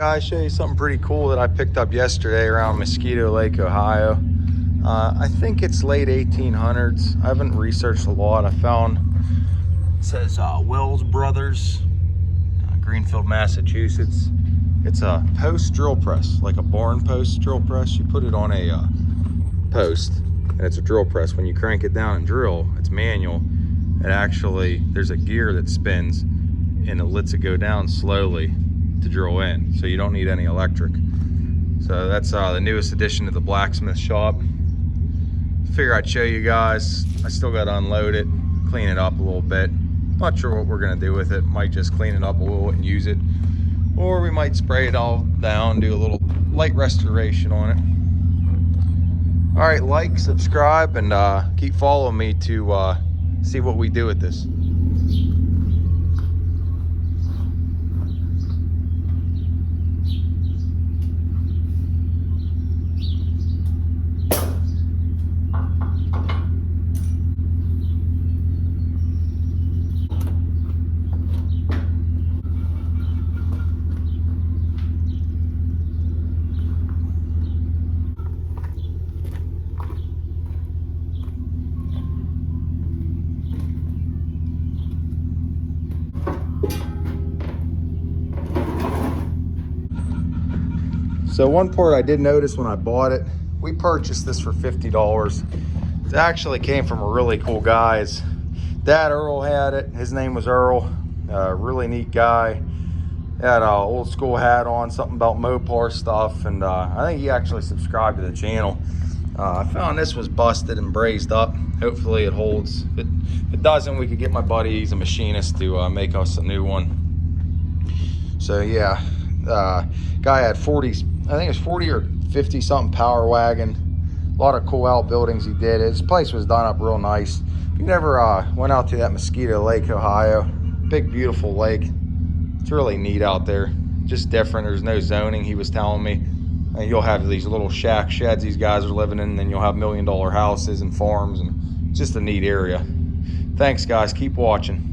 Guys, show you something pretty cool that I picked up yesterday around Mosquito Lake, Ohio. I think it's late 1800s. I haven't researched a lot. I found it says Wells Brothers, Greenfield, Massachusetts. It's a post drill press, like a barn post drill press. You put it on a post, and it's a drill press. When you crank it down and drill, it's manual. It actually, there's a gear that spins, and it lets it go down slowly to drill in, so you don't need any electric. So that's the newest addition to the Blacksmith shop. Figure I'd show you guys. I still got to unload it, clean it up a little bit. Not sure what we're gonna do with it. Might just clean it up a little and use it, or we might spray it all down, do a little light restoration on it. All right, like, subscribe, and keep following me to see what we do with this. So one part I did notice when I bought it, we purchased this for $50. It actually came from a really cool guy. His dad Earl had it. His name was Earl. Really neat guy. He had an old school hat on, something about Mopar stuff, and I think he actually subscribed to the channel. I found this was busted and brazed up. Hopefully it holds. If it doesn't, we could get my buddy, he's a machinist, to make us a new one. So yeah, guy had 40s. I think it was 40 or 50 something power wagon. A lot of cool outbuildings he did. His place was done up real nice. If you never went out to that Mosquito Lake, Ohio, big beautiful lake. It's really neat out there. Just different. There's no zoning, he was telling me. And you'll have these little shack sheds these guys are living in, and then you'll have $1 million houses and farms, and just a neat area. Thanks guys, keep watching.